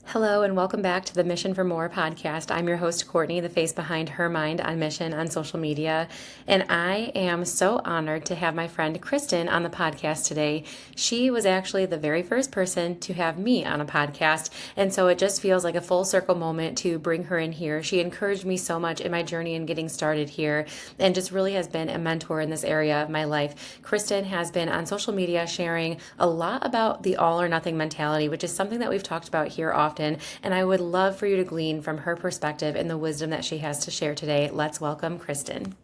Hello, and welcome back to the Mission for More podcast. I'm your host, Courtney, the face behind Her Mind on Mission on social media. And I am so honored to have my friend Kristen on the podcast today. She was actually the very first person to have me on a podcast. And so it just feels like a full circle moment to bring her in here. She encouraged me so much in my journey in getting started here and just really has been a mentor in this area of my life. Kristen has been on social media sharing a lot about the all or nothing mentality, which is something that we've talked about here often. And I would love for you to glean from her perspective and the wisdom that she has to share today. Let's welcome Kristen.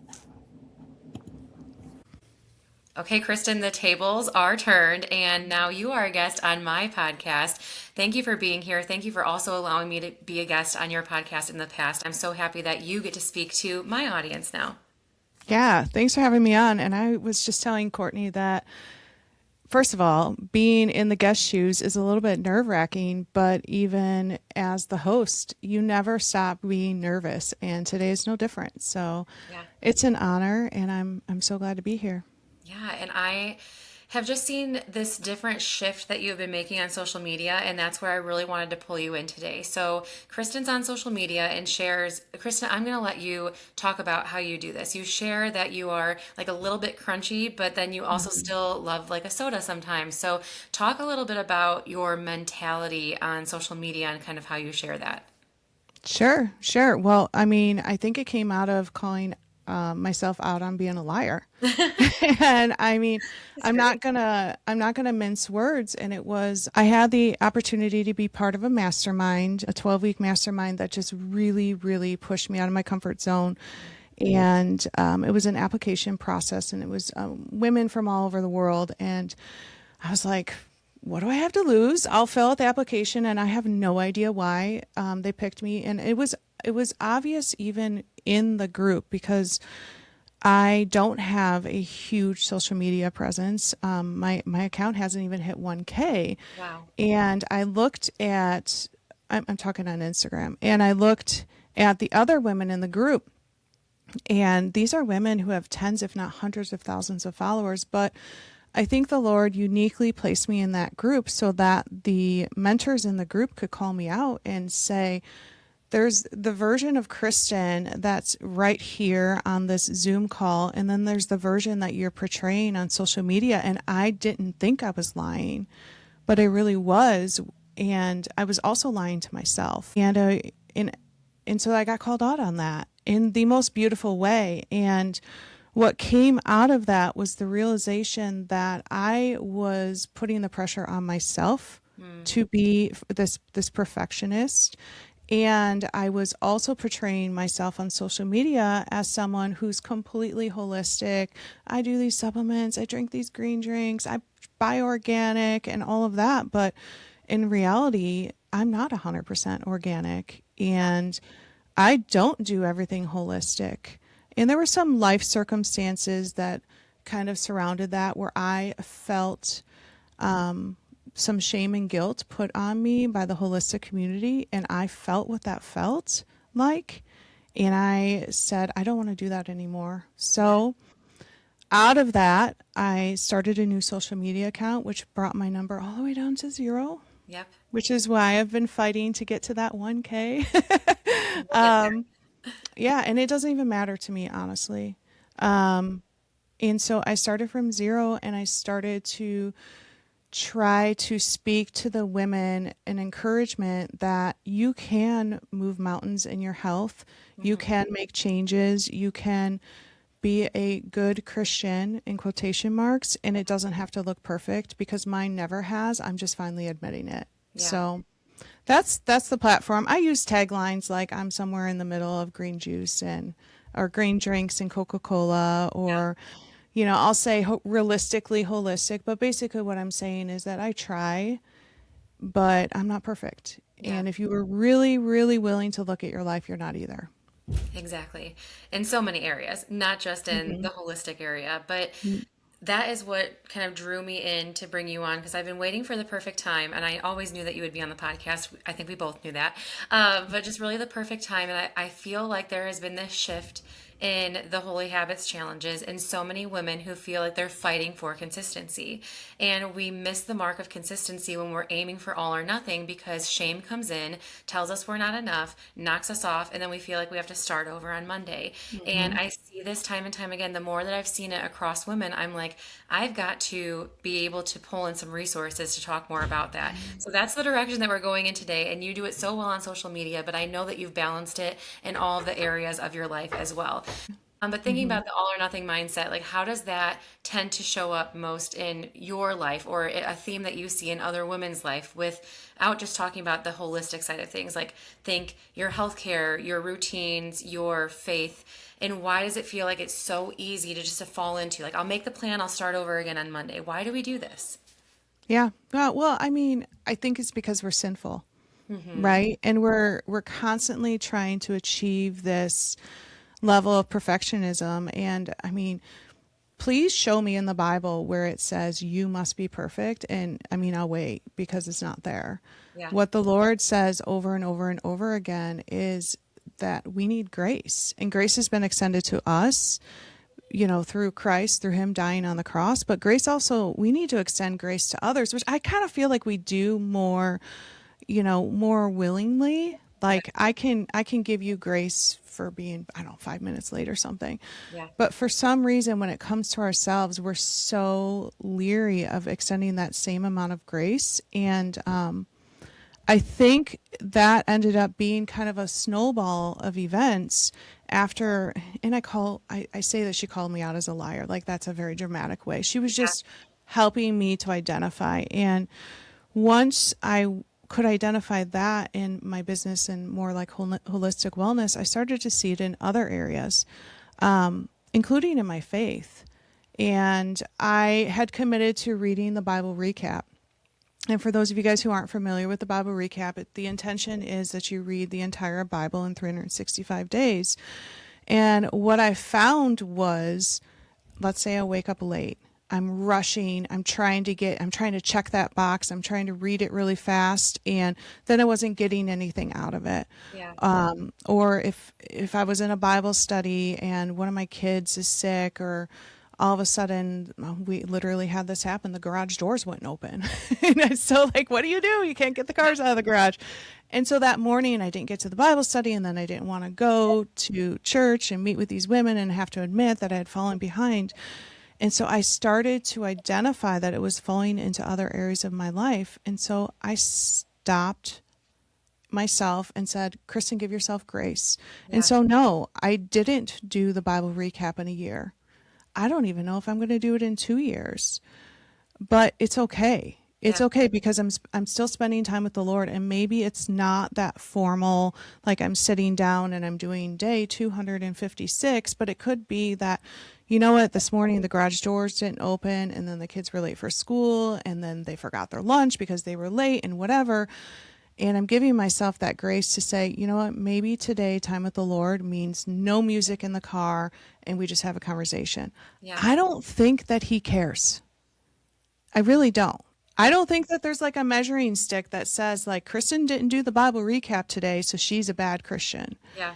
Okay, Kristen, the tables are turned, and now you are a guest on my podcast. Thank you for being here. Thank you for also allowing me to be a guest on your podcast in the past. I'm so happy that you get to speak to my audience now. Yeah, thanks for having me on. And I was just telling Courtney that, first of all, being in the guest shoes is a little bit nerve-wracking, but even as the host, you never stop being nervous, and today is no different. So Yeah. it's an honor, and I'm so glad to be here. Yeah, and I have just seen this different shift that you've been making on social media, and that's where I really wanted to pull you in today. So, Kristen's on social media and shares, Kristen, I'm going to let you talk about how you do this. You share that you are like a little bit crunchy, but then you also Mhm. still love like a soda sometimes. So, talk a little bit about your mentality on social media and kind of how you share that. Sure, sure. Well, I mean, I think it came out of calling myself out on being a liar. And I mean, That's great. I'm not gonna mince words. And it was, I had the opportunity to be part of a mastermind, a 12-week mastermind that just really, really pushed me out of my comfort zone. And it was an application process, and it was women from all over the world. And I was like, what do I have to lose? I'll fill out the application, and I have no idea why they picked me. And it was obvious even in the group because I don't have a huge social media presence. My account hasn't even hit 1K. Wow. And I looked at, I'm talking on Instagram, and I looked at the other women in the group. And these are women who have tens, if not hundreds of thousands of followers. But I think the Lord uniquely placed me in that group so that the mentors in the group could call me out and say, there's the version of Kristen that's right here on this Zoom call, and then there's the version that you're portraying on social media. And I didn't think I was lying, but I really was. And I was also lying to myself. And so I got called out on that in the most beautiful way. And what came out of that was the realization that I was putting the pressure on myself Mm, to be this perfectionist, and I was also portraying myself on social media as someone who's completely holistic. I do these supplements, I drink these green drinks, I buy organic and all of that. But in reality, I'm not 100% organic, and I don't do everything holistic. And there were some life circumstances that kind of surrounded that where I felt some shame and guilt put on me by the holistic community. And I felt what that felt like. And I said, I don't want to do that anymore. yeah. So out of that, I started a new social media account, which brought my number all the way down to 0, Yep. which is why I've been fighting to get to that 1K. We'll get there. um, yeah, and it doesn't even matter to me, honestly. And so I started from 0, and I started to try to speak to the women an encouragement that you can move mountains in your health. You Mhm. can make changes. You can be a good Christian in quotation marks, and it doesn't have to look perfect because mine never has. I'm just finally admitting it. Yeah. So that's the platform. I use taglines like I'm somewhere in the middle of green juice and or green drinks and Coca-Cola, Yeah. or I'll say realistically holistic, but basically what I'm saying is that I try, but I'm not perfect. Yeah. And if you were really, really willing to look at your life, you're not either. Exactly. In so many areas, not just in the Hmm. holistic area, but that is what kind of drew me in to bring you on because I've been waiting for the perfect time, and I always knew that you would be on the podcast. I think we both knew that, but just really the perfect time. And I feel like there has been this shift in the Holy Habits challenges, and so many women who feel like they're fighting for consistency. And we miss the mark of consistency when we're aiming for all or nothing because shame comes in, tells us we're not enough, knocks us off, and then we feel like we have to start over on Monday. And Mhm. I see this time and time again. The more that I've seen it across women, I'm like, I've got to be able to pull in some resources to talk more about that. So that's the direction that we're going in today. And you do it so well on social media, but I know that you've balanced it in all of the areas of your life as well. But thinking Mhm. about the all or nothing mindset, like how does that tend to show up most in your life or a theme that you see in other women's life without just talking about the holistic side of things? Like think your healthcare, your routines, your faith, and why does it feel like it's so easy to just to fall into like I'll make the plan, I'll start over again on Monday. Why do we do this? Yeah. Well, I mean, I think it's because we're sinful, Mm-hmm. right? And we're constantly trying to achieve this level of perfectionism. And I mean, please show me in the Bible where it says you must be perfect. And I mean, I'll wait because it's not there. Yeah. What the Lord says over and over and over again is that we need grace, and grace has been extended to us, through Christ, through him dying on the cross. But grace also, we need to extend grace to others, which I kind of feel like we do more, more willingly. Yeah. Like I can give you grace for being, I don't know, 5 minutes late or something. Yeah. But for some reason, when it comes to ourselves, we're so leery of extending that same amount of grace. And I think that ended up being kind of a snowball of events after, and I say that she called me out as a liar. Like that's a very dramatic way. She was Yeah. just helping me to identify. And once I could identify that in my business and more like holistic wellness, I started to see it in other areas, including in my faith. And I had committed to reading the Bible recap. And for those of you guys who aren't familiar with the Bible recap, the intention is that you read the entire Bible in 365 days. And what I found was, let's say I wake up late. I'm rushing. I'm trying to check that box. I'm trying to read it really fast. And then I wasn't getting anything out of it. Yeah. Or if I was in a Bible study and one of my kids is sick, or all of a sudden we literally had this happen, the garage doors wouldn't open. And I still like, what do? You can't get the cars out of the garage. And so that morning I didn't get to the Bible study, and then I didn't want to go to church and meet with these women, and have to admit that I had fallen behind. And so I started to identify that it was falling into other areas of my life. And so I stopped myself and said, Kristen, give yourself grace. And Yeah. so, no, I didn't do the Bible recap in a year. I don't even know if I'm going to do it in 2 years, but it's okay. It's Yeah. okay because I'm still spending time with the Lord, and maybe it's not that formal, like I'm sitting down and I'm doing day 256, but it could be that, you know what, this morning the garage doors didn't open, and then the kids were late for school, and then they forgot their lunch because they were late and whatever. And I'm giving myself that grace to say, you know what, maybe today time with the Lord means no music in the car and we just have a conversation. Yeah. I don't think that he cares. I really don't. I Yeah. don't think that there's like a measuring stick that says like Kristen didn't do the Bible recap today, so she's a bad Christian. Yeah.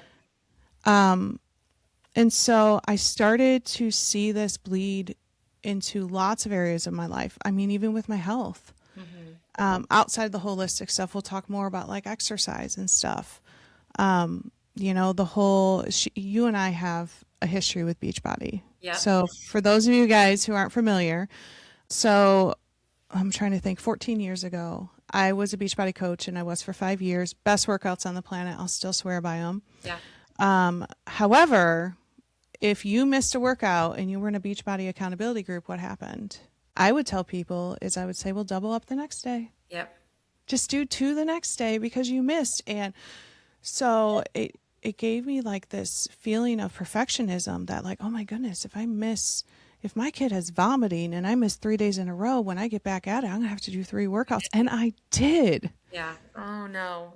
And so I started to see this bleed into lots of areas of my life. I mean, even with my health. Mm-hmm. Outside the holistic stuff, we'll talk more about like exercise and stuff. You and I have a history with Beachbody. Yep. So for those of you guys who aren't familiar, so I'm trying to think, 14 years ago, I was a Beachbody coach, and I was for 5 years. Best workouts on the planet. I'll still swear by them. Yeah. However, if you missed a workout and you were in a Beachbody accountability group, what happened? I would tell people is I would say, well, double up the next day. Yep. Just do two the next day because you missed. And so it gave me like this feeling of perfectionism that like, oh my goodness, if my kid has vomiting and I miss 3 days in a row, when I get back at it, I'm gonna have to do 3 workouts. And I did. Yeah. Oh no.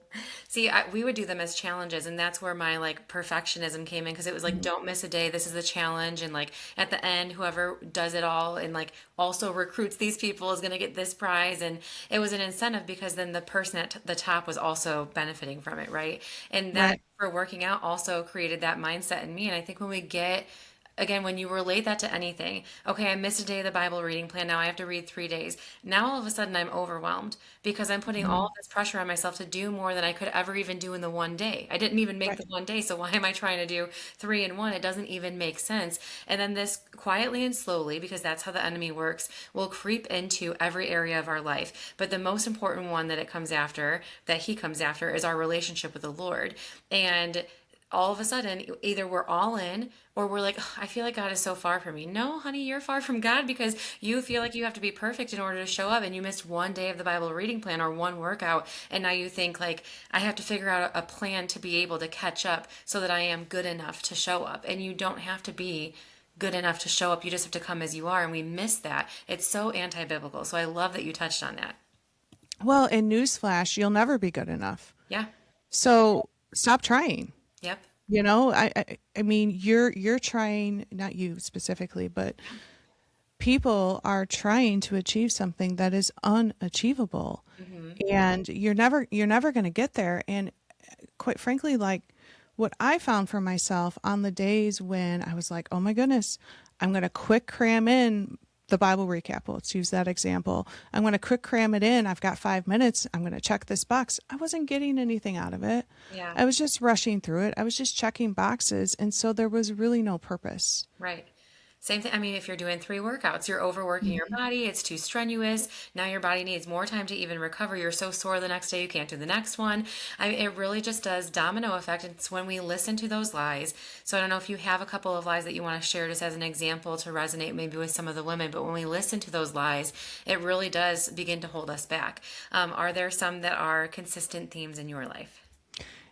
See, we would do them as challenges, and that's where my like perfectionism came in because it was like, Mhm. don't miss a day. This is a challenge, and like at the end, whoever does it all and like also recruits these people is gonna get this prize, and it was an incentive because then the person at the top was also benefiting from it, right? And that Right. for working out also created that mindset in me, and I think when we get again, when you relate that to anything, okay, I missed a day of the Bible reading plan. Now I have to read 3 days. Now all of a sudden I'm overwhelmed because I'm putting all Mhm. of this pressure on myself to do more than I could ever even do in the one day. I didn't even make Right. the one day. So why am I trying to do three in one? It doesn't even make sense. And then this quietly and slowly, because that's how the enemy works, will creep into every area of our life. But the most important one that it comes after, that he comes after, is our relationship with the Lord. And all of a sudden, either we're all in or we're like, "Ugh, I feel like God is so far from me." No, honey, you're far from God because you feel like you have to be perfect in order to show up and you missed one day of the Bible reading plan or one workout. And now you think, like, I have to figure out a plan to be able to catch up so that I am good enough to show up. And you don't have to be good enough to show up. You just have to come as you are. And we miss that. It's so anti biblical. So I love that you touched on that. Well, in newsflash, you'll never be good enough. Yeah. So stop trying. Yep. I mean, you're trying, not you specifically, but people are trying to achieve something that is unachievable, Hmm. and you're never going to get there. And quite frankly, like what I found for myself on the days when I was like, oh my goodness, I'm going to quick cram in the Bible recap. Let's use that example. I'm going to quick cram it in. I've got 5 minutes. I'm going to check this box. I wasn't getting anything out of it. Yeah. I was just rushing through it. I was just checking boxes. And so there was really no purpose. Right. Same thing. I mean, if you're doing three workouts, you're overworking your Mhm. body. It's too strenuous. Now your body needs more time to even recover. You're so sore the next day you can't do the next one. I mean, it really just does domino effect. It's when we listen to those lies. So I don't know if you have a couple of lies that you want to share just as an example to resonate maybe with some of the women. But when we listen to those lies, it really does begin to hold us back. Are there some that are consistent themes in your life?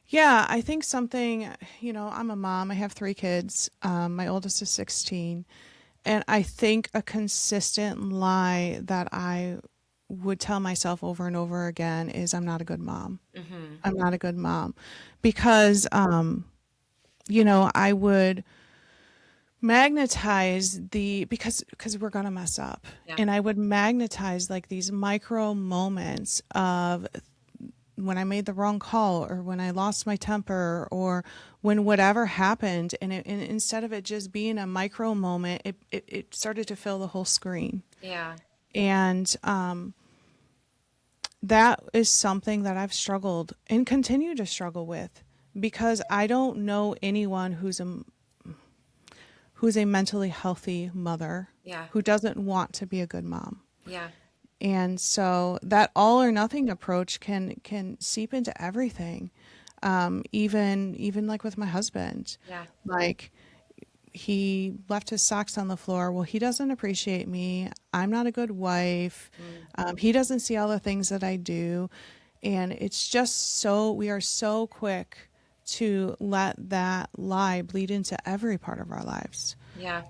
Yeah, I think something, I'm a mom. I have 3 kids. My oldest is 16. And I think a consistent lie that I would tell myself over and over again is I'm not a good mom. Hmm. I'm not a good mom because, I would magnetize because we're going to mess up. Yeah. And I would magnetize like these micro moments of when I made the wrong call or when I lost my temper or when whatever happened. And instead of it just being a micro moment, it started to fill the whole screen. Yeah. And that is something that I've struggled and continue to struggle with because I don't know anyone who's a mentally healthy mother Yeah. who doesn't want to be a good mom. Yeah. And so that all or nothing approach can seep into everything. Even like with my husband, Yeah. like he left his socks on the floor. Well, he doesn't appreciate me. I'm not a good wife. Mm. He doesn't see all the things that I do. And it's just so, we are so quick to let that lie bleed into every part of our lives. Yeah.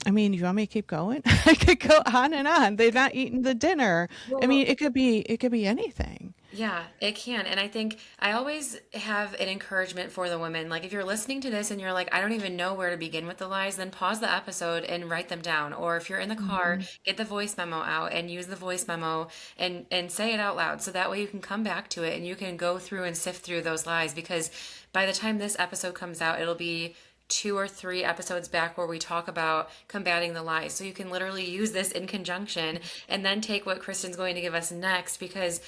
I mean, you want me to keep going? I could go on and on. They're not eating the dinner. I Well, mean, it could be anything. yeah, it can. And I think I always have an encouragement for the women. Like, if you're listening to this and you're like, I don't even know where to begin with the lies, then pause the episode and write them down. Or if you're in the car, Mhm. get the voice memo out and use the voice memo and say it out loud. So that way you can come back to it and you can go through and sift through those lies. Because by the time this episode comes out, it'll be 2 or 3 episodes back where we talk about combating the lies. So you can literally use this in conjunction and then take what Kristen's going to give us next because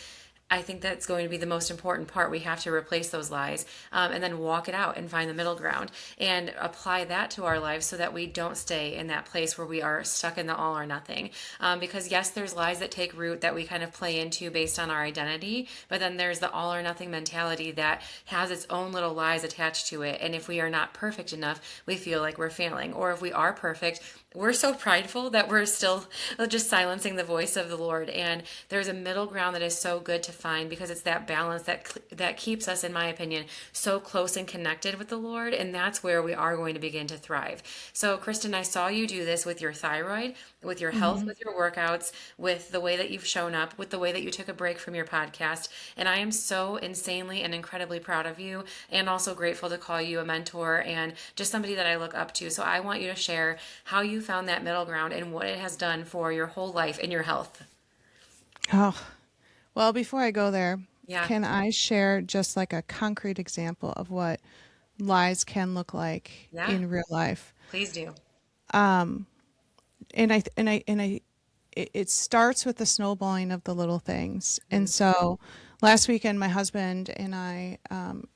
I think that's going to be the most important part. We have to replace those lies and then walk it out and find the middle ground and apply that to our lives so that we don't stay in that place where we are stuck in the all or nothing. Because, yes, there's lies that take root that we kind of play into based on our identity, but then there's the all or nothing mentality that has its own little lies attached to it. And if we are not perfect enough, we feel like we're failing. Or if we are perfect, we're so prideful that we're still just silencing the voice of the Lord. And there's a middle ground that is so good to find, because it's that balance that keeps us, in my opinion, so close and connected with the Lord, and that's where we are going to begin to thrive. So, Kristen, I saw you do this with your thyroid, with your health, Hmm. with your workouts, with the way that you've shown up, with the way that you took a break from your podcast, and I am so insanely and incredibly proud of you, and also grateful to call you a mentor and just somebody that I look up to. So, I want you to share how you found that middle ground and what it has done for your whole life and your health. Oh, well, before I go there, Yeah, can I share just like a concrete example of what lies can look like yeah, in real life? please do. And it starts with the snowballing of the little things. And so last weekend, my husband and I,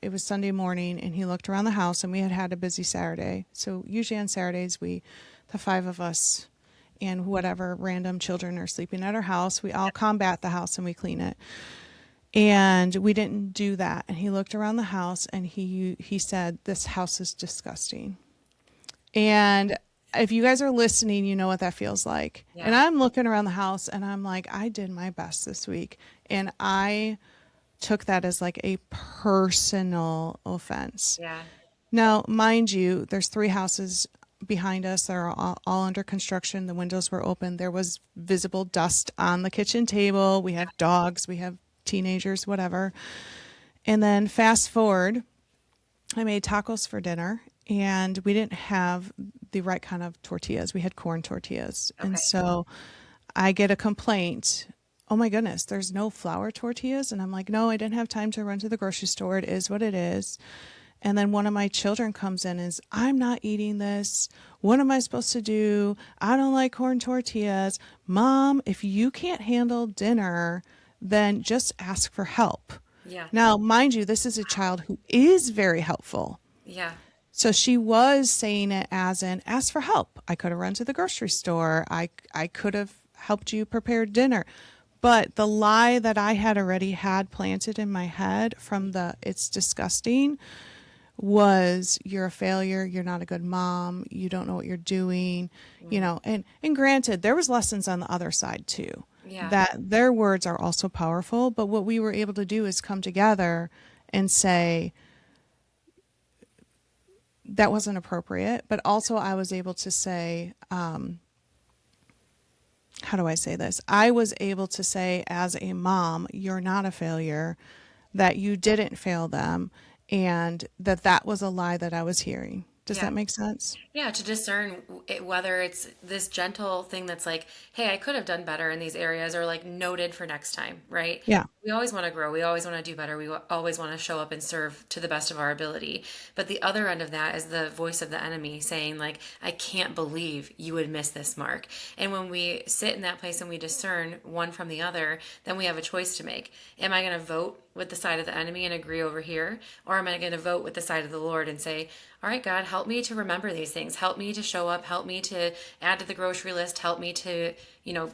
it was Sunday morning, and he looked around the house, and we had had a busy Saturday. So usually on Saturdays, the five of us and whatever random children are sleeping at our house, we all combat the house and we clean it. And we didn't do that. And he looked around the house, and he said, "This house is disgusting." And if you guys are listening, you know what that feels like. And Yeah, I'm looking around the house, and I'm like, I did my best this week. And I took that as like a personal offense. yeah, Now, mind you, there's three houses behind us that are all under construction. The windows were open. There was visible dust on the kitchen table. We have dogs, we have teenagers, whatever. And then fast forward, I made tacos for dinner, and we didn't have the right kind of tortillas. We had corn tortillas. And okay, so I get a complaint. Oh my goodness, there's no flour tortillas. And I'm like, no, I didn't have time to run to the grocery store. It is what it is. And then one of my children comes in and is, I'm not eating this. What am I supposed to do? I don't like corn tortillas. Mom, if you can't handle dinner, then just ask for help. yeah, Now, mind you, this is a child who is very helpful. yeah, So she was saying it as in, ask for help. I could have run to the grocery store. I could have helped you prepare dinner. But the lie that I had already had planted in my head from the it's disgusting was you're a failure, you're not a good mom, you don't know what you're doing, and granted, there was lessons on the other side too. yeah, That their words are also powerful, but what we were able to do is come together and say, that wasn't appropriate. But also, I was able to say, how do I say this? I was able to say, as a mom, you're not a failure, that you didn't fail them, and that was a lie that I was hearing. Does yeah. that make sense? Yeah, to discern whether it's this gentle thing that's like, hey, I could have done better in these areas, or like noted for next time, right? Yeah. We always want to grow. We always want to do better. Always want to show up and serve to the best of our ability. But the other end of that is the voice of the enemy saying, like, I can't believe you would miss this mark. And when we sit in that place and we discern one from the other, then we have a choice to make. Am I going to vote with the side of the enemy and agree over here? Or am I going to vote with the side of the Lord and say, all right, God, help me to remember these things. Help me to show up. Help me to add to the grocery list. Help me to,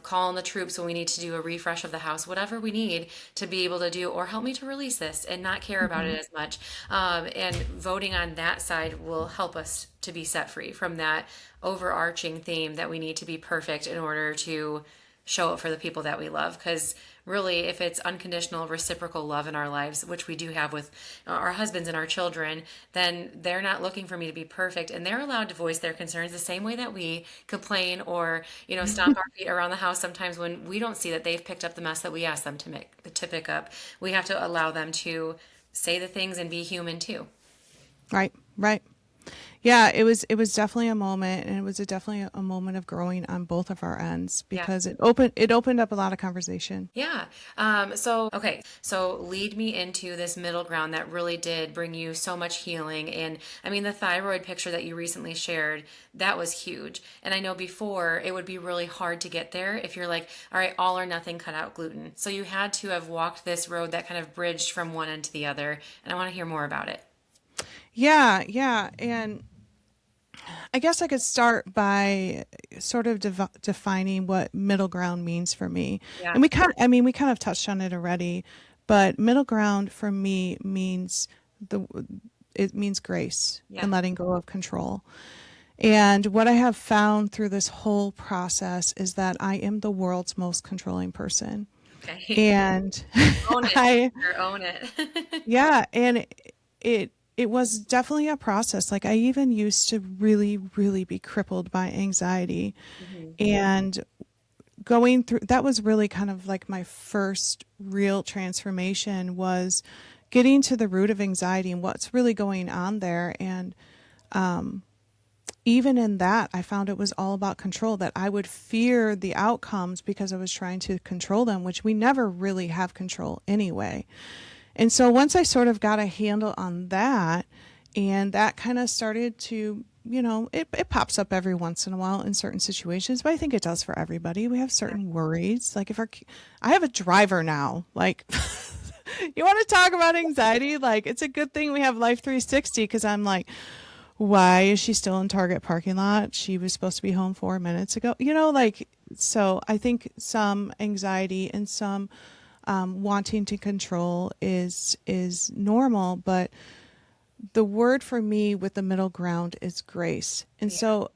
call in the troops when we need to do a refresh of the house, whatever we need to be able to do, or help me to release this and not care about Hmm. it as much. And voting on that side will help us to be set free from that overarching theme that we need to be perfect in order to show up for the people that we love. Because really, if it's unconditional reciprocal love in our lives, which we do have with our husbands and our children, then they're not looking for me to be perfect, and they're allowed to voice their concerns the same way that we complain or stomp our feet around the house sometimes when we don't see that they've picked up the mess that we asked them to pick up. We have to allow them to say the things and be human too. Right. Right. Yeah, it was definitely a moment, and it was definitely a moment of growing on both of our ends, Yeah. because it opened up a lot of conversation. Yeah. So lead me into this middle ground that really did bring you so much healing. And I mean, the thyroid picture that you recently shared, that was huge. And I know before it would be really hard to get there if you're like, all right, all or nothing, cut out gluten. So you had to have walked this road that kind of bridged from one end to the other. And I want to hear more about it. Yeah, yeah, and I guess I could start by sort of defining what middle ground means for me. Yeah. And we kind of touched on it already, but middle ground for me means the it means grace Yeah. and letting go of control. And what I have found through this whole process is that I am the world's most controlling person. Okay. And Own it, I, sister, own it. yeah, and it was definitely a process. Like I even used to really, really be crippled by anxiety. Mhm. And going through that was really kind of like my first real transformation, was getting to the root of anxiety and what's really going on there. And even in that, I found it was all about control, that I would fear the outcomes because I was trying to control them, which we never really have control anyway. And so once I sort of got a handle on that, and that kind of started to, it pops up every once in a while in certain situations, but I think it does for everybody. We have Yeah. certain worries. Like I have a driver now, like, you want to talk about anxiety? Like, it's a good thing we have Life 360, because I'm like, why is she still in Target parking lot? She was supposed to be home 4 minutes ago. Like, so I think some anxiety and some wanting to control is normal, but the word for me with the middle ground is grace. And Yeah. so,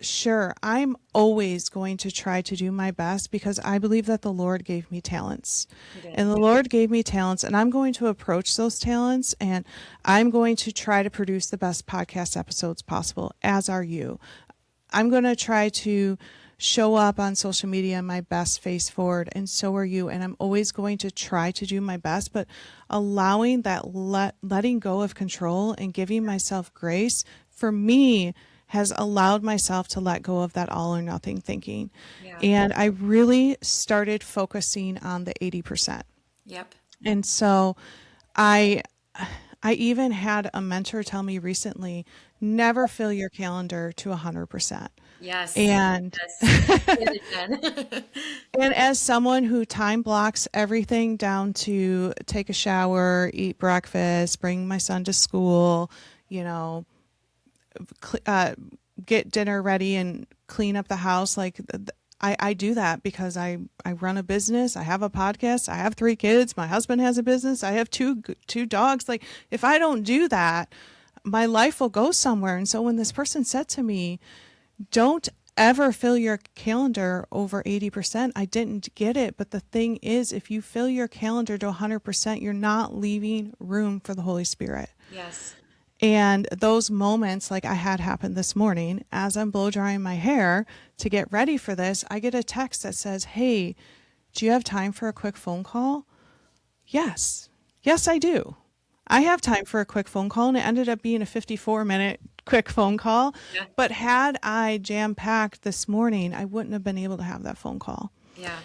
sure, I'm always going to try to do my best, because I believe that the Lord gave me talents. You did. And the Lord gave me talents, and I'm going to approach those talents, and I'm going to try to produce the best podcast episodes possible, as are you. I'm going to try to show up on social media my best face forward, and so are you. And I'm always going to try to do my best, but allowing that letting go of control and giving myself grace, for me, has allowed myself to let go of that all or nothing thinking. Yeah. And I really started focusing on the 80%. Yep. And so I I even had a mentor tell me recently, never fill your calendar to 100%. Yes. And Yes. Say it again. and as someone who time blocks everything down to take a shower, eat breakfast, bring my son to school, you know, cl- uh, get dinner ready and clean up the house, like I do that because I run a business, I have a podcast, I have 3 kids, my husband has a business, I have two dogs. Like, if I don't do that, my life will go somewhere. And so when this person said to me, don't ever fill your calendar over 80%, I didn't get it. But the thing is, if you fill your calendar to 100%, you're not leaving room for the Holy Spirit. Yes. And those moments, like I had happen this morning, as I'm blow drying my hair to get ready for this, I get a text that says, "Hey, do you have time for a quick phone call?" Yes. Yes, I do. I have time for a quick phone call, and it ended up being a 54-minute quick phone call. Yeah. But had I jam packed this morning, I wouldn't have been able to have that phone call. Yeah.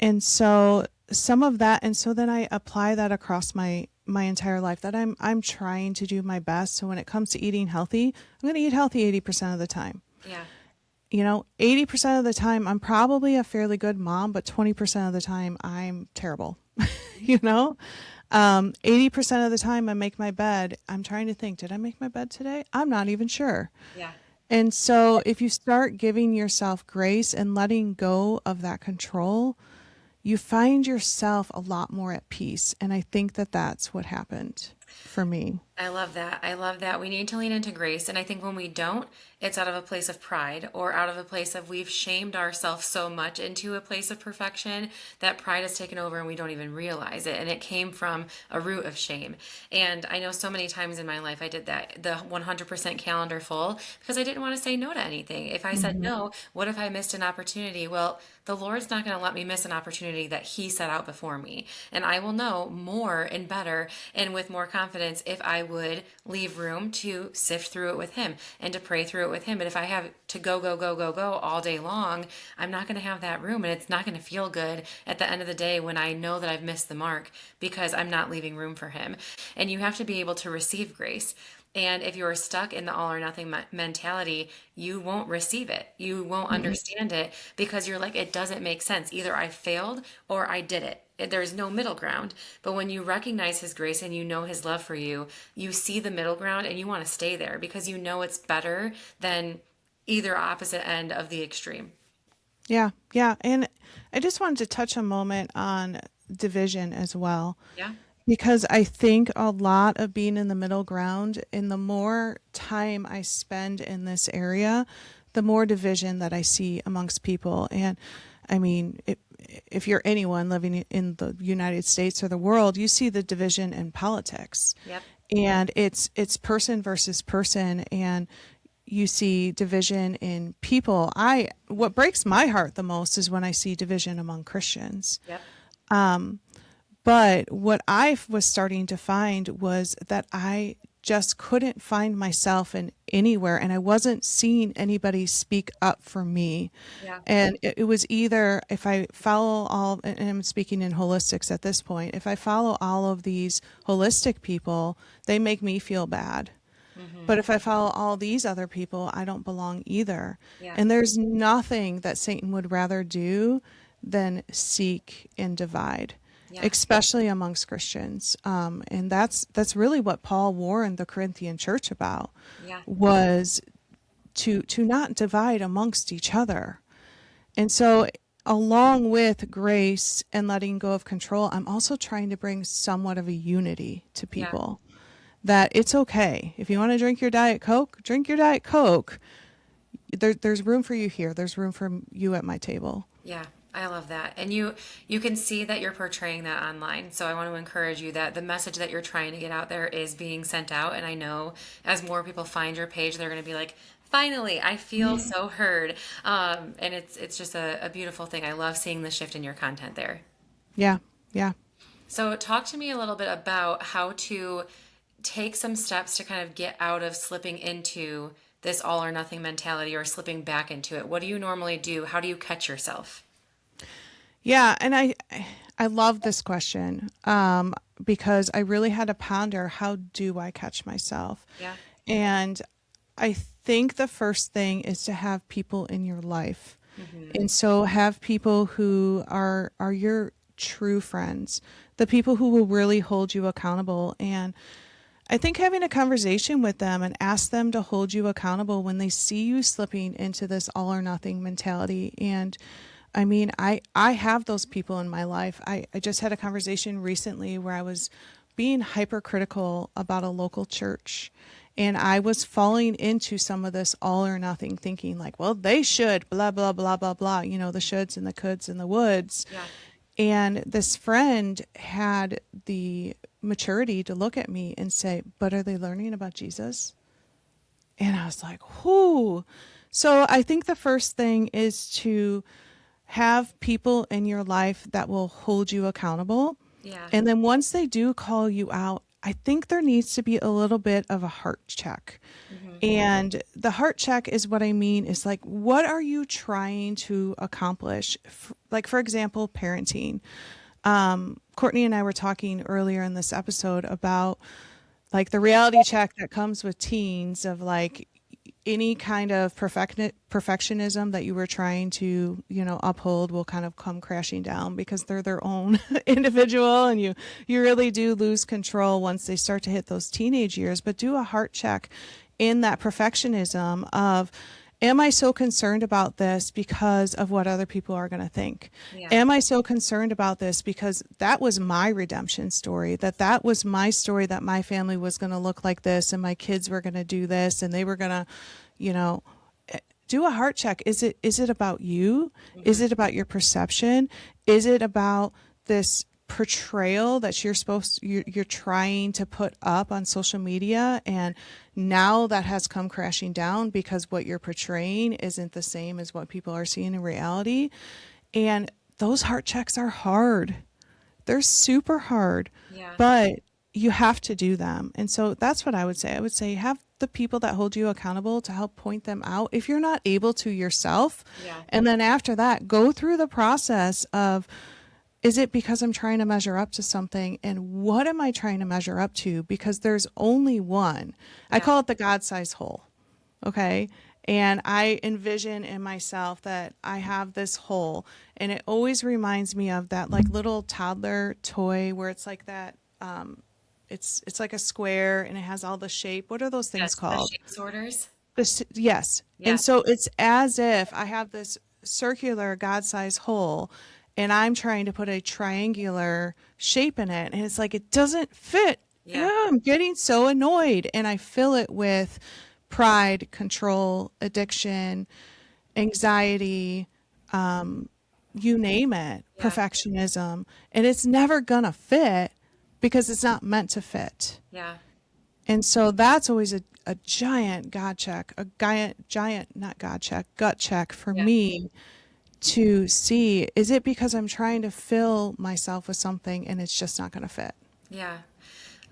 And so some of that, and so then I apply that across my entire life, that I'm trying to do my best. So when it comes to eating healthy, I'm going to eat healthy 80% of the time. Yeah. 80% of the time I'm probably a fairly good mom, but 20% of the time I'm terrible. you know 80% of the time I make my bed, I'm trying to think, did I make my bed today? I'm not even sure. Yeah. And so if you start giving yourself grace and letting go of that control, you find yourself a lot more at peace. And I think that that's what happened for me. I love that. I love that. We need to lean into grace. And I think when we don't, it's out of a place of pride or out of a place of we've shamed ourselves so much into a place of perfection that pride has taken over and we don't even realize it. And it came from a root of shame. And I know so many times in my life I did that, the 100% calendar full, because I didn't want to say no to anything. If I said Hmm. no, what if I missed an opportunity? Well, the Lord's not going to let me miss an opportunity that He set out before me. And I will know more and better and with more confidence if I would leave room to sift through it with Him and to pray through it with Him. But if I have to go all day long, I'm not going to have that room, and it's not going to feel good at the end of the day when I know that I've missed the mark because I'm not leaving room for Him. And you have to be able to receive grace. And if you're stuck in the all or nothing mentality, you won't receive it. You won't understand it because you're like, it doesn't make sense. Either I failed or I did it. There's no middle ground. But when you recognize His grace and you know His love for you, you see the middle ground and you want to stay there because you know it's better than either opposite end of the extreme. Yeah, yeah. And I just wanted to touch a moment on division as well, Yeah. because I think a lot of being in the middle ground, and the more time I spend in this area, the more division that I see amongst people. And I mean, if you're anyone living in the United States or the world, you see the division in politics. Yep. And it's person versus person, and you see division in people. What breaks my heart the most is when I see division among Christians. Yep. But what I was starting to find was that I just couldn't find myself in anywhere, and I wasn't seeing anybody speak up for me. Yeah. And it was either, if I follow all, and I'm speaking in holistics at this point, if I follow all of these holistic people, they make me feel bad. But if I follow all these other people, I don't belong either. Yeah. And there's nothing that Satan would rather do than seek and divide, Yeah. especially amongst Christians. And that's really what Paul warned the Corinthian church about, Yeah. was to not divide amongst each other. And so along with grace and letting go of control, I'm also trying to bring somewhat of a unity to people. That it's okay. If you want to drink your Diet Coke, drink your Diet Coke. There's room for you here. There's room for you at my table. Yeah, I love that. And you can see that you're portraying that online. So I want to encourage you that the message that you're trying to get out there is being sent out. And I know as more people find your page, they're going to be like, finally, I feel so heard. And it's just a beautiful thing. I love seeing the shift in your content there. Yeah, yeah. So talk to me a little bit about how to take some steps to kind of get out of slipping into this all or nothing mentality or slipping back into it. What do you normally do? How do you catch yourself? Yeah, and I love this question because I really had to ponder, how do I catch myself? Yeah. And I think the first thing is to have people in your life. And so have people who are your true friends, the people who will really hold you accountable. And I think having a conversation with them and ask them to hold you accountable when they see you slipping into this all or nothing mentality. And I mean, I have those people in my life. I just had a conversation recently where I was being hypercritical about a local church. And I was falling into some of this all or nothing thinking, like, well, they should, blah, blah, blah, blah, blah, the shoulds and the coulds and the woulds. Yeah. And this friend had the maturity to look at me and say, but are they learning about Jesus? And I was like, whoo. So I think the first thing is to have people in your life that will hold you accountable. Yeah. And then once they do call you out, I think there needs to be a little bit of a heart check. And the heart check is what I mean is like, what are you trying to accomplish? Like, for example, parenting. Courtney and I were talking earlier in this episode about like the reality check that comes with teens of like any kind of perfectionism that you were trying to, uphold will kind of come crashing down because they're their own individual, and you really do lose control once they start to hit those teenage years. But do a heart check in that perfectionism of, am I so concerned about this because of what other people are going to think? Yeah. Am I so concerned about this because that was my redemption story, that was my story, that my family was going to look like this and my kids were going to do this and they were going to, do a heart check. Is it about you? Is it about your perception? Is it about this portrayal that you're trying to put up on social media, and now that has come crashing down because what you're portraying isn't the same as what people are seeing in reality? And those heart checks are hard. They're super hard. Yeah. But you have to do them. And so that's what I would say. I would say have the people that hold you accountable to help point them out if you're not able to yourself. Yeah. And then after that, go through the process of, is it because I'm trying to measure up to something? And what am I trying to measure up to? Because there's only one. I call it the God-sized hole. Okay. And I envision in myself that I have this hole, and it always reminds me of that like little toddler toy where it's like that. It's like a square and it has all the shape. What are those things called? The shape sorters. Yes. Yeah. And so it's as if I have this circular God-sized hole, and I'm trying to put a triangular shape in it. And it's like, it doesn't fit. Yeah. I'm getting so annoyed. And I fill it with pride, control, addiction, anxiety, you name it, Yeah. perfectionism, and it's never gonna fit because it's not meant to fit. Yeah. And so that's always a giant God check, not God check, gut check for Yeah. me to see, is it because I'm trying to fill myself with something and it's just not going to fit? Yeah.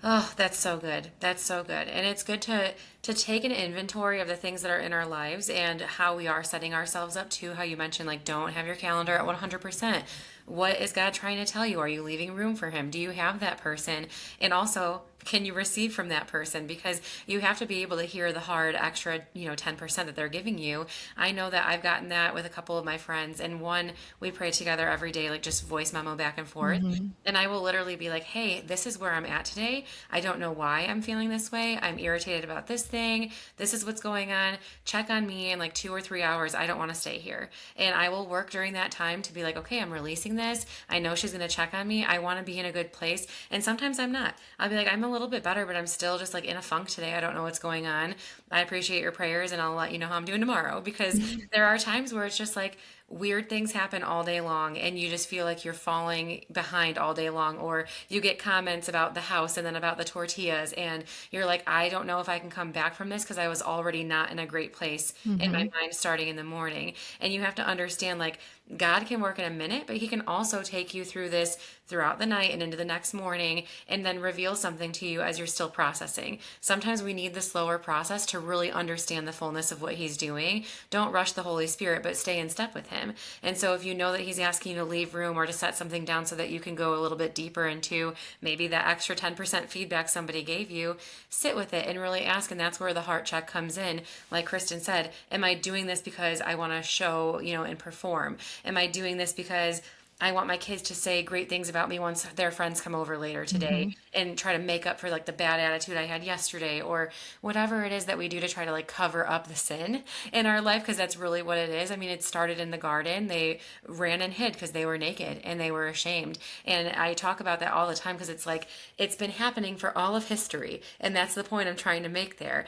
Oh, that's so good. That's so good. And it's good to take an inventory of the things that are in our lives and how we are setting ourselves up to how you mentioned like don't have your calendar at 100%. What is God trying to tell you? Are you leaving room for him? Do you have that person? And also, can you receive from that person? Because you have to be able to hear the hard extra, 10% that they're giving you. I know that I've gotten that with a couple of my friends, and one, we pray together every day, like just voice memo back and forth. Mm-hmm. And I will literally be like, hey, this is where I'm at today. I don't know why I'm feeling this way. I'm irritated about this thing. This is what's going on. Check on me in like 2 or 3 hours. I don't want to stay here. And I will work during that time to be like, okay, I'm releasing this. I know she's going to check on me. I want to be in a good place. And sometimes I'm not. I'll be like, I'm a little bit better, but I'm still just like in a funk today. I don't know what's going on. I appreciate your prayers and I'll let you know how I'm doing tomorrow because there are times where it's just like, weird things happen all day long and you just feel like you're falling behind all day long, or you get comments about the house and then about the tortillas and you're like, I don't know if I can come back from this because I was already not in a great place in my Mm-hmm. mind starting in the morning. And you have to understand like God can work in a minute, but he can also take you through this throughout the night and into the next morning and then reveal something to you as you're still processing. Sometimes we need the slower process to really understand the fullness of what he's doing. Don't rush the Holy Spirit, but stay in step with him. And so if you know that he's asking you to leave room or to set something down so that you can go a little bit deeper into maybe that extra 10% feedback somebody gave you, sit with it and really ask. And that's where the heart check comes in. Like Kristen said, am I doing this because I want to show, and perform? Am I doing this because I want my kids to say great things about me once their friends come over later today Mm-hmm. and try to make up for like the bad attitude I had yesterday, or whatever it is that we do to try to like cover up the sin in our life, because that's really what it is. I mean, it started in the garden. They ran and hid because they were naked and they were ashamed. And I talk about that all the time because it's like it's been happening for all of history, and that's the point I'm trying to make there.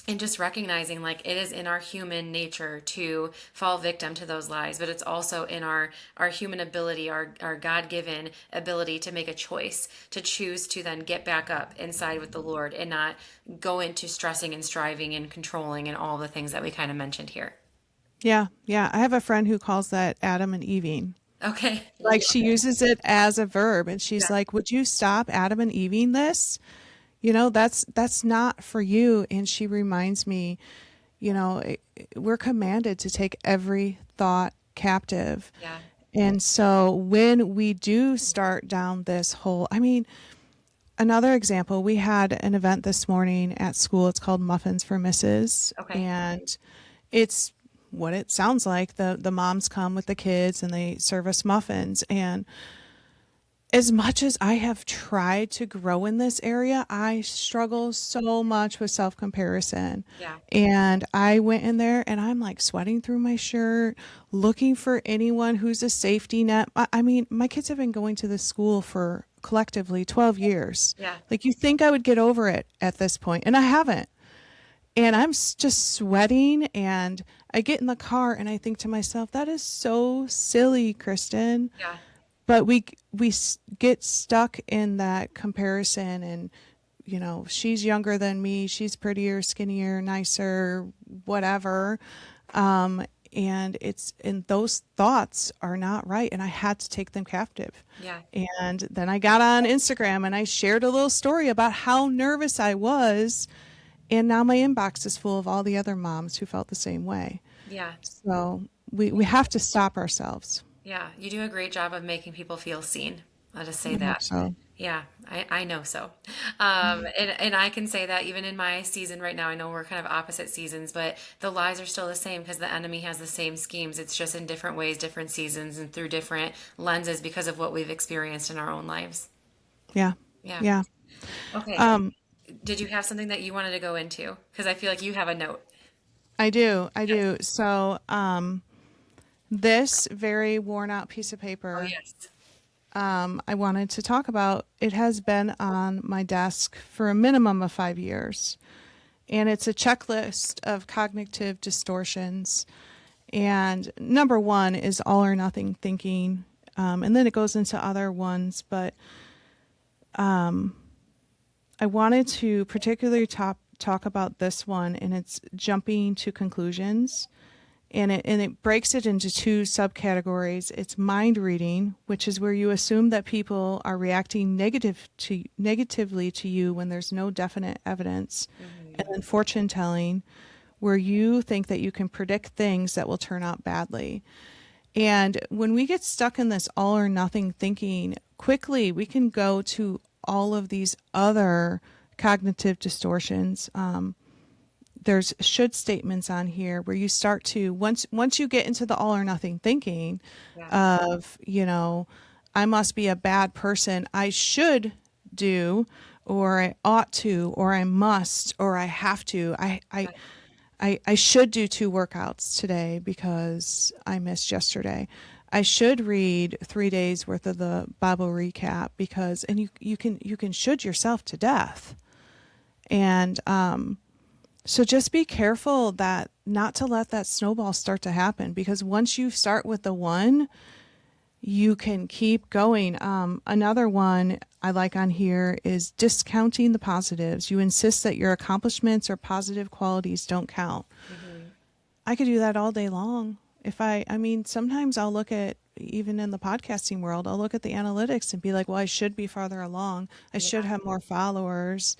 And just recognizing like it is in our human nature to fall victim to those lies, but it's also in our human ability, our God-given ability to make a choice, to choose to then get back up inside with the Lord and not go into stressing and striving and controlling and all the things that we kind of mentioned here. Yeah, yeah. I have a friend who calls that Adam and Eving. Okay. Like she uses it as a verb, and she's Yeah. like, "Would you stop Adam and Eving this? That's not for you." And she reminds me, we're commanded to take every thought captive. Yeah. And so when we do start down this whole, I mean, another example, we had an event this morning at school. It's called Muffins for Misses. Okay. And it's what it sounds like. The moms come with the kids and they serve us muffins. And as much as I have tried to grow in this area, I struggle so much with self comparison. Yeah. And I went in there and I'm like sweating through my shirt, looking for anyone who's a safety net. I mean, my kids have been going to this school for collectively 12 years. Yeah. Like, you think I would get over it at this point, and I haven't. And I'm just sweating. And I get in the car and I think to myself, that is so silly, Kristen. Yeah. But we get stuck in that comparison, and she's younger than me, she's prettier, skinnier, nicer, whatever, and those thoughts are not right, and I had to take them captive. Yeah. And then I got on Instagram and I shared a little story about how nervous I was, and now my inbox is full of all the other moms who felt the same way. Yeah. So we have to stop ourselves. Yeah. You do a great job of making people feel seen. I'll just say I hope that. so. Yeah, I know so. And I can say that even in my season right now, I know we're kind of opposite seasons, but the lies are still the same because the enemy has the same schemes. It's just in different ways, different seasons, and through different lenses because of what we've experienced in our own lives. Yeah. Yeah. Yeah. Okay. Um, Did you have something that you wanted to go into? Because I feel like you have a note. I do. I Yes. do. So, this very worn out piece of Oh, paper, yes. I wanted to talk about. It has been on my desk for a minimum of 5 years. And it's a checklist of cognitive distortions. And number one is all or nothing thinking. And then it goes into other ones, but I wanted to particularly talk about this one, and it's jumping to conclusions. And it breaks it into two subcategories. It's mind reading, which is where you assume that people are reacting negatively to you when there's no definite evidence. And then fortune telling, where you think that you can predict things that will turn out badly. And when we get stuck in this all or nothing thinking, quickly we can go to all of these other cognitive distortions. There's should statements on here where you start to, once you get into the all or nothing thinking of, I must be a bad person, I should do, or I ought to, or I must, or I have to. I should do 2 workouts today because I missed yesterday. I should read 3 days worth of the Bible recap because, and you can should yourself to death. And so just be careful that not to let that snowball start to happen, because once you start with the one, you can keep going. Another one I like on here is discounting the positives. You insist that your accomplishments or positive qualities don't count. I could do that all day long. Sometimes I'll look at, even in the podcasting world, I'll look at the analytics and be like, well, I should be farther along. I should have more followers.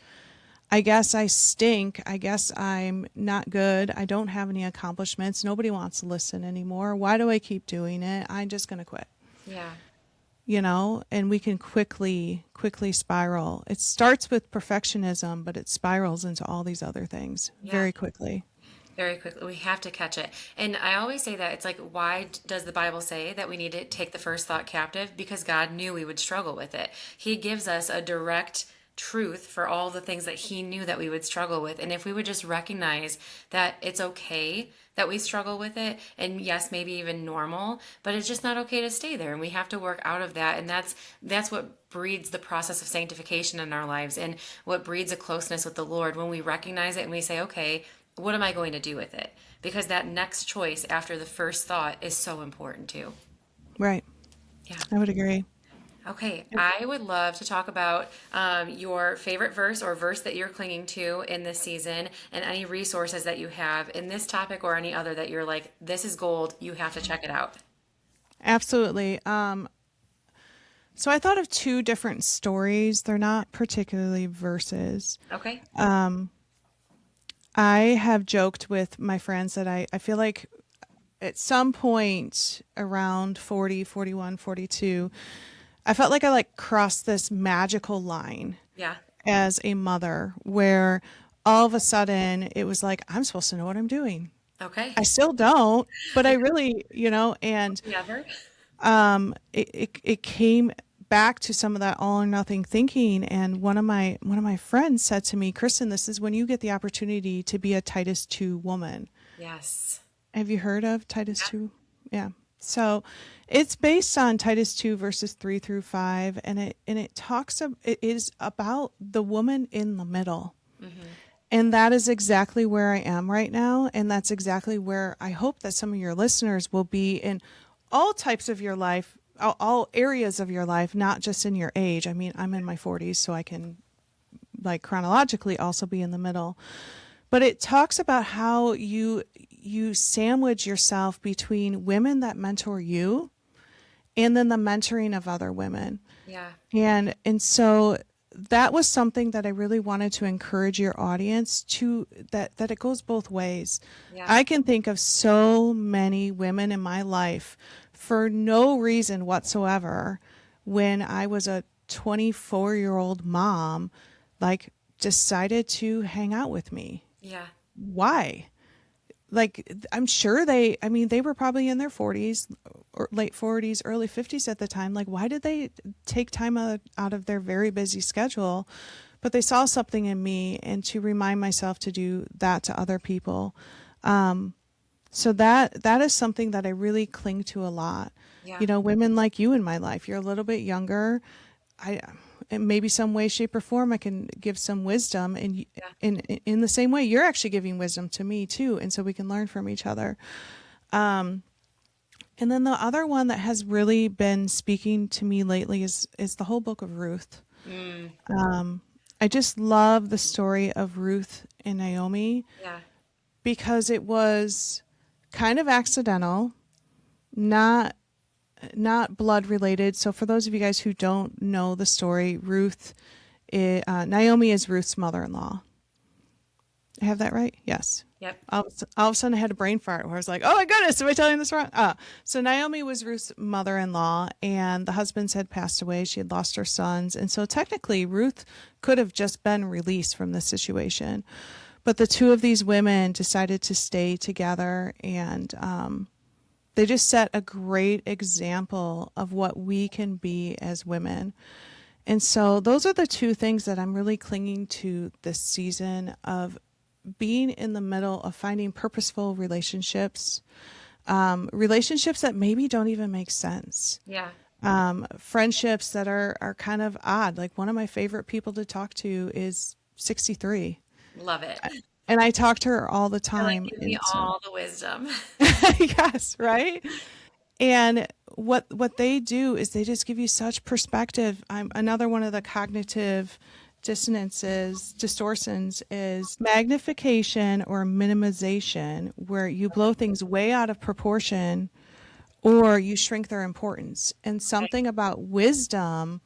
I guess I stink. I guess I'm not good. I don't have any accomplishments. Nobody wants to listen anymore. Why do I keep doing it? I'm just going to quit. Yeah. And we can quickly spiral. It starts with perfectionism, but it spirals into all these other things very quickly. Very quickly. We have to catch it. And I always say that it's like, why does the Bible say that we need to take the first thought captive? Because God knew we would struggle with it. He gives us a direct truth for all the things that he knew that we would struggle with. And if we would just recognize that it's okay that we struggle with it, and yes, maybe even normal, but it's just not okay to stay there, and we have to work out of that. And that's what breeds the process of sanctification in our lives, and what breeds a closeness with the Lord, when we recognize it and we say, okay, what am I going to do with it? Because that next choice after the first thought is so important too. Right. Yeah. I would agree. Okay, I would love to talk about your favorite verse or verse that you're clinging to in this season, and any resources that you have in this topic or any other that you're like, this is gold, you have to check it out. Absolutely. So I thought of 2 different stories. They're not particularly verses. Okay. I have joked with my friends that I feel like at some point around 40, 41, 42, I felt like I crossed this magical line Yeah. as a mother, where all of a sudden it was like, I'm supposed to know what I'm doing. Okay. I still don't, but I really, and Never. it came back to some of that all or nothing thinking. And one of my friends said to me, Kristen, this is when you get the opportunity to be a Titus 2 woman. Yes. Have you heard of Titus 2? Yeah. So it's based on Titus 2 verses 3 through 5. And it is about the woman in the middle. And that is exactly where I am right now. And that's exactly where I hope that some of your listeners will be in all types of your life, all areas of your life, not just in your age. I mean, I'm in my 40s, so I can chronologically also be in the middle. But it talks about how you sandwich yourself between women that mentor you and then the mentoring of other women. Yeah. And so that was something that I really wanted to encourage your audience to, that it goes both ways. Yeah. I can think of so many women in my life for no reason whatsoever, when I was a 24-year-old mom, decided to hang out with me. Yeah. Why? I'm sure they were probably in their 40s or late 40s, early 50s at the time. Why did they take time out of their very busy schedule? But they saw something in me, and to remind myself to do that to other people. So that is something that I really cling to a lot. Yeah. Women like you in my life, you're a little bit younger. In maybe some way, shape, or form, I can give some wisdom, and in the same way, you're actually giving wisdom to me too, and so we can learn from each other. And then the other one that has really been speaking to me lately is the whole book of Ruth. Mm, I just love the story of Ruth and Naomi yeah. because it was kind of accidental, not not blood related. So for those of you guys who don't know the story, Naomi is Ruth's mother-in-law. I have that right? Yes. Yep. All of a sudden I had a brain fart where I was like, oh my goodness, am I telling this wrong? So Naomi was Ruth's mother-in-law, and the husbands had passed away. She had lost her sons. And so technically Ruth could have just been released from this situation. But the two of these women decided to stay together, and they just set a great example of what we can be as women. And so those are the two things that I'm really clinging to this season of being in the middle of finding purposeful relationships, relationships that maybe don't even make sense, Yeah. friendships that are kind of odd. Like one of my favorite people to talk to is 63. Love it. And I talk to her all the You're like, time. give me And so, all the wisdom. yes, right. And what they do is they just give you such perspective. Another one of the cognitive distortions is magnification or minimization, where you blow things way out of proportion or you shrink their importance. And Right. something about wisdom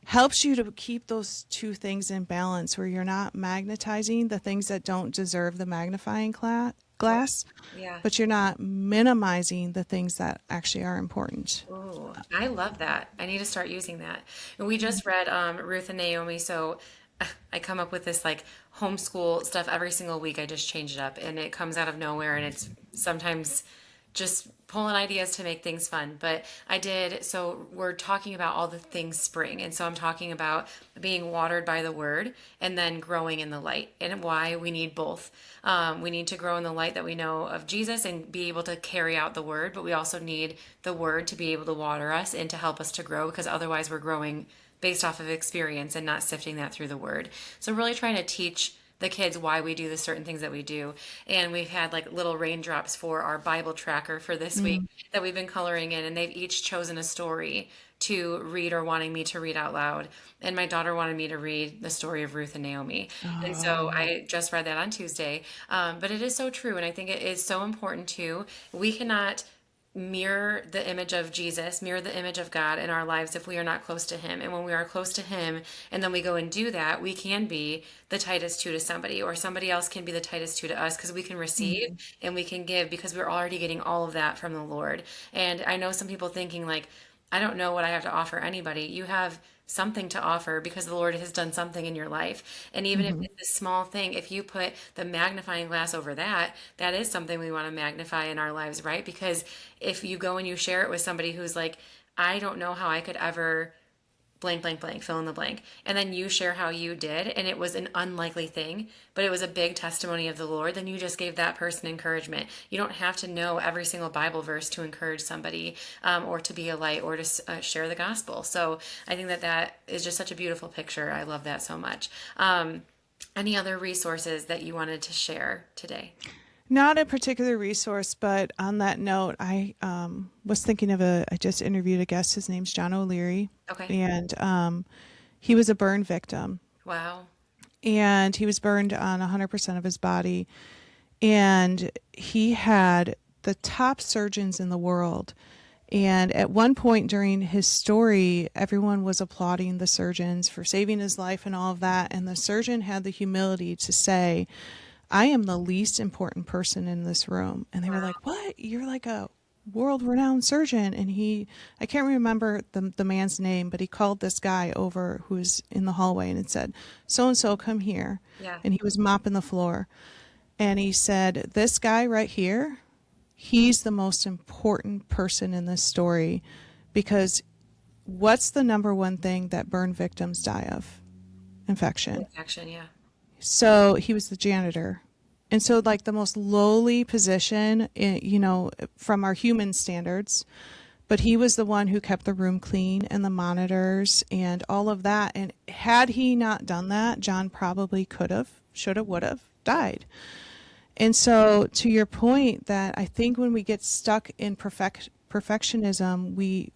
helps you to keep those two things in balance, where you're not magnetizing the things that don't deserve the magnifying glass, Yeah. but you're not minimizing the things that actually are important. Oh, I love that. I need to start using that. And we just read Ruth and Naomi, so I come up with this like homeschool stuff every single week. I just change it up and it comes out of nowhere and it's sometimes just pulling ideas to make things fun. But so we're talking about all the things spring. And so I'm talking about being watered by the word and then growing in the light and why we need both. We need to grow in the light that we know of Jesus and be able to carry out the word, but we also need the word to be able to water us and to help us to grow, because otherwise we're growing based off of experience and not sifting that through the word. So really trying to teach the kids why we do the certain things that we do. And we've had like little raindrops for our Bible tracker for this week that we've been coloring in, and they've each chosen a story to read or wanting me to read out loud. And my daughter wanted me to read the story of Ruth and Naomi. And so Oh, I just read that on Tuesday. But it is so true. And I think it is so important too. We cannot mirror the image of Jesus, mirror the image of God in our lives if we are not close to Him. And when we are close to Him and then we go and do that, we can be the Titus 2 to somebody, or somebody else can be the Titus 2 to us, because we can receive mhm. and we can give because we're already getting all of that from the Lord. And I know some people thinking, like, I don't know what I have to offer anybody. You have something to offer because the Lord has done something in your life. And even if Mhm. it's a small thing, if you put the magnifying glass over that, that is something we want to magnify in our lives, right? Because if you go and you share it with somebody who's like, I don't know how I could ever blank, blank, blank, fill in the blank. And then you share how you did, and it was an unlikely thing, but it was a big testimony of the Lord, then you just gave that person encouragement. You don't have to know every single Bible verse to encourage somebody, or to be a light, or to share the gospel. So I think that that is just such a beautiful picture. I love that so much. Any other resources that you wanted to share today? Not a particular resource, but on that note, I was thinking of I just interviewed a guest. His name's John O'Leary, Okay. and he was a burn victim, Wow. and he was burned on 100% of his body. And he had the top surgeons in the world. And at one point during his story, everyone was applauding the surgeons for saving his life and all of that. And the surgeon had the humility to say, I am the least important person in this room. And they were Wow. like, what? You're like a world renowned surgeon. And I can't remember the man's name, but he called this guy over who was in the hallway and had said, so and so, come here. Yeah. And he was mopping the floor. And he said, this guy right here, he's the most important person in this story, because what's the number one thing that burn victims die of? Infection. Action. Yeah. So he was the janitor. And so, like, the most lowly position, from our human standards, but he was the one who kept the room clean and the monitors and all of that. And had he not done that, John probably could have, should have, would have died. And so to your point that I think when we get stuck in perfectionism, we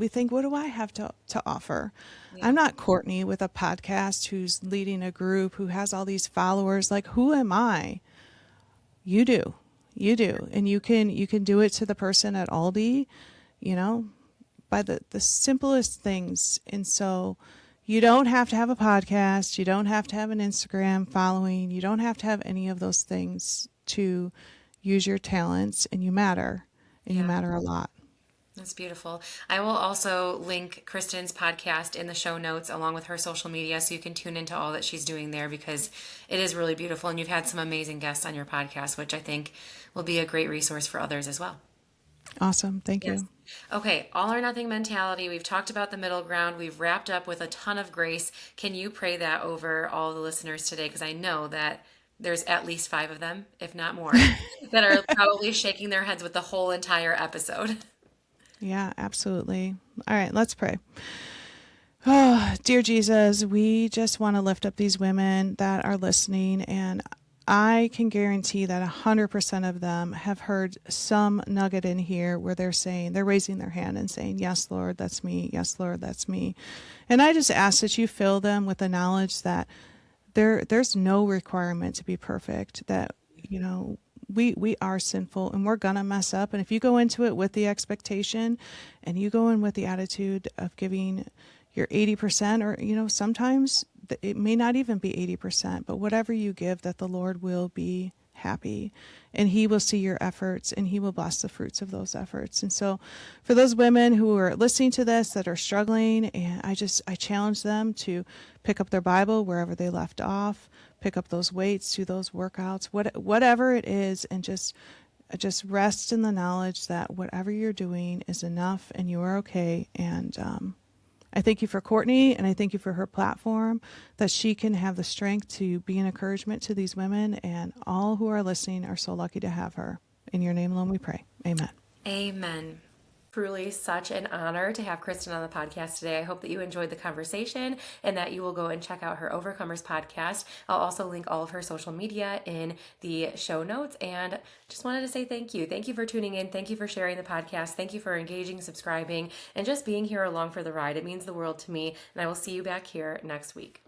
think, what do I have to offer? Yeah. I'm not Courtney with a podcast who's leading a group who has all these followers. Like, who am I? You do. You do. And you can do it to the person at Aldi, you know, by the simplest things. And so you don't have to have a podcast. You don't have to have an Instagram following. You don't have to have any of those things to use your talents, and you matter, and you Yeah. matter a lot. That's beautiful. I will also link Kristen's podcast in the show notes along with her social media so you can tune into all that she's doing there because it is really beautiful. And you've had some amazing guests on your podcast, which I think will be a great resource for others as well. Awesome. Thank Yes. you. Okay, all or nothing mentality. We've talked about the middle ground. We've wrapped up with a ton of grace. Can you pray that over all the listeners today? Because I know that there's at least 5 of them, if not more, that are probably shaking their heads with the whole entire episode. Yeah, absolutely. All right, let's pray. Oh, dear Jesus, we just want to lift up these women that are listening, and I can guarantee that 100% of them have heard some nugget in here where they're raising their hand and saying, yes, Lord, that's me. Yes, Lord, that's me. And I just ask that you fill them with the knowledge that there's no requirement to be perfect, that, we are sinful and we're going to mess up. And if you go into it with the expectation and you go in with the attitude of giving your 80%, or, sometimes it may not even be 80%, but whatever you give, that the Lord will be happy and he will see your efforts and he will bless the fruits of those efforts. And so for those women who are listening to this that are struggling, and I challenge them to pick up their Bible wherever they left off, pick up those weights, do those workouts, whatever it is, and just rest in the knowledge that whatever you're doing is enough and you are okay. And I thank you for Courtney, and I thank you for her platform, that she can have the strength to be an encouragement to these women, and all who are listening are so lucky to have her. In your name alone we pray. Amen. Amen. Truly such an honor to have Kristen on the podcast today. I hope that you enjoyed the conversation and that you will go and check out her Overcomers podcast. I'll also link all of her social media in the show notes, and just wanted to say thank you. Thank you for tuning in. Thank you for sharing the podcast. Thank you for engaging, subscribing, and just being here along for the ride. It means the world to me, and I will see you back here next week.